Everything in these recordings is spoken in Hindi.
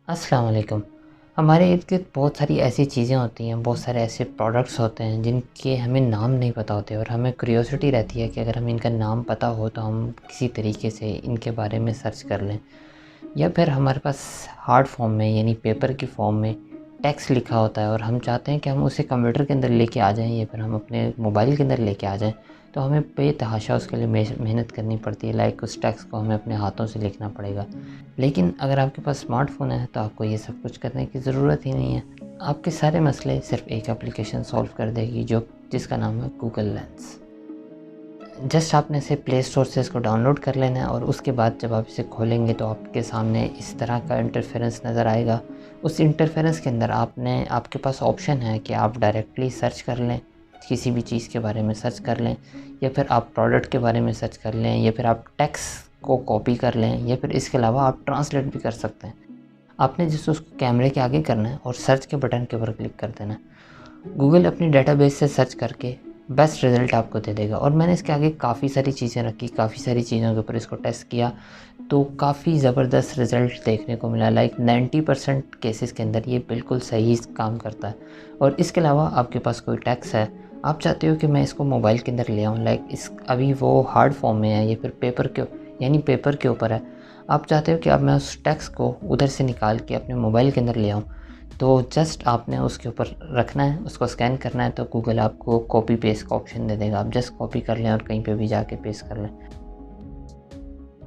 अस्सलाम वालेकुम। हमारे इर्द-गिर्द बहुत सारी ऐसी चीज़ें होती हैं, बहुत सारे ऐसे प्रोडक्ट्स होते हैं जिनके हमें नाम नहीं पता होते और हमें क्यूरियोसिटी रहती है कि अगर हमें इनका नाम पता हो तो हम किसी तरीके से इनके बारे में सर्च कर लें। या फिर हमारे पास हार्ड फॉर्म में यानी पेपर की फॉर्म में टेक्स्ट लिखा होता है और हम चाहते हैं कि हम उसे कंप्यूटर के अंदर लेके आ जाएँ या फिर हम अपने मोबाइल के अंदर लेके आ जाएँ। तो हमें बेतहाशा उसके लिए मेहनत करनी पड़ती है, लाइक उस टेक्स्ट को हमें अपने हाथों से लिखना पड़ेगा। लेकिन अगर आपके पास स्मार्टफ़ोन है तो आपको ये सब कुछ करने की ज़रूरत ही नहीं है। आपके सारे मसले सिर्फ़ एक एप्लीकेशन सॉल्व कर देगी जिसका नाम है गूगल लेंस। जस्ट आपने इसे प्ले स्टोर से इसको डाउनलोड कर लेना है और उसके बाद जब आप इसे खोलेंगे तो आपके सामने इस तरह का इंटरफेरेंस नज़र आएगा। उस इंटरफेरेंस के अंदर आपके पास ऑप्शन है कि आप डायरेक्टली सर्च कर लें, किसी भी चीज़ के बारे में सर्च कर लें या फिर आप प्रोडक्ट के बारे में सर्च कर लें या फिर आप टेक्स्ट को कॉपी कर लें या फिर इसके अलावा आप ट्रांसलेट भी कर सकते हैं। आपने जस्ट उसको कैमरे के आगे करना है और सर्च के बटन के ऊपर क्लिक कर देना है। गूगल अपनी डेटाबेस से सर्च करके बेस्ट रिज़ल्ट आपको दे देगा और मैंने इसके आगे काफ़ी सारी चीज़ें रखी, काफ़ी सारी चीज़ों के ऊपर इसको टेस्ट किया, तो काफ़ी ज़बरदस्त रिज़ल्ट देखने को मिला। लाइक 90% केसेस के अंदर ये बिल्कुल सही काम करता है। और इसके अलावा आपके पास कोई टेक्स्ट है, आप चाहते हो कि मैं इसको मोबाइल के अंदर ले आऊँ, लाइक इस अभी वो हार्ड फॉर्म में है या फिर पेपर के ऊपर है। आप चाहते हो कि अब मैं उस टेक्स्ट को उधर से निकाल के अपने मोबाइल के अंदर ले आऊँ, तो जस्ट आपने उसके ऊपर रखना है, उसको स्कैन करना है तो गूगल आपको कॉपी पेस्ट का ऑप्शन दे देगा। आप जस्ट कॉपी कर लें और कहीं पे भी जाके पेस्ट कर लें।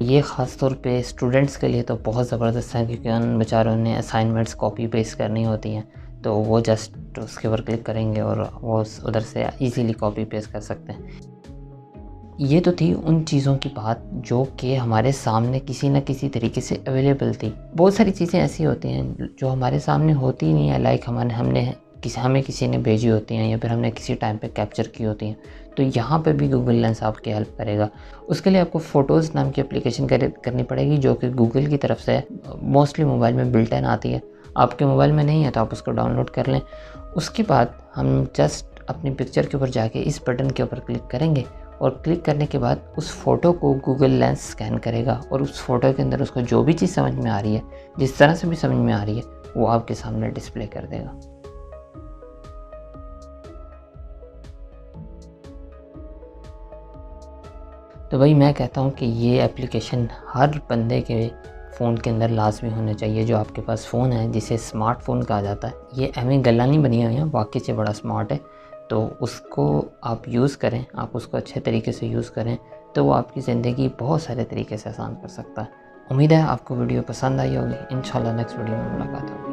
ये ख़ास तौर पे स्टूडेंट्स के लिए तो बहुत ज़बरदस्त है क्योंकि उन बेचारों ने असाइनमेंट्स कॉपी पेस्ट करनी होती हैं, तो वो जस्ट उसके ऊपर क्लिक करेंगे और वो उधर से ईज़िली कॉपी पेस्ट कर सकते हैं। ये तो थी उन चीज़ों की बात जो कि हमारे सामने किसी न किसी तरीके से अवेलेबल थी। बहुत सारी चीज़ें ऐसी होती हैं जो हमारे सामने होती ही नहीं है, लाइक हमें किसी ने भेजी होती हैं या फिर हमने किसी टाइम पे कैप्चर की होती हैं। तो यहाँ पे भी गूगल लेंस आपकी हेल्प करेगा। उसके लिए आपको फ़ोटोज़ नाम की एप्लीकेशन करनी पड़ेगी जो कि गूगल की तरफ से मोस्टली मोबाइल में बिल्ट इन आती है। आपके मोबाइल में नहीं है तो आप उसको डाउनलोड कर लें। उसके बाद हम जस्ट अपनी पिक्चर के ऊपर जाके इस बटन के ऊपर क्लिक करेंगे और क्लिक करने के बाद उस फ़ोटो को गूगल लेंस स्कैन करेगा और उस फ़ोटो के अंदर उसको जो भी चीज़ समझ में आ रही है, जिस तरह से भी समझ में आ रही है, वो आपके सामने डिस्प्ले कर देगा। तो भाई मैं कहता हूँ कि ये एप्लीकेशन हर बंदे के फ़ोन के अंदर लाज़मी होना चाहिए। जो आपके पास फ़ोन है जिसे स्मार्टफ़ोन कहा जाता है, ये एवें गल्ला नहीं बनी हुई है, वाक़ई से बड़ा स्मार्ट है। तो उसको आप यूज़ करें, आप उसको अच्छे तरीके से यूज़ करें, तो वो आपकी ज़िंदगी बहुत सारे तरीके से आसान कर सकता है। उम्मीद है आपको वीडियो पसंद आई होगी। इंशाल्लाह नेक्स्ट वीडियो में मुलाकात होगी।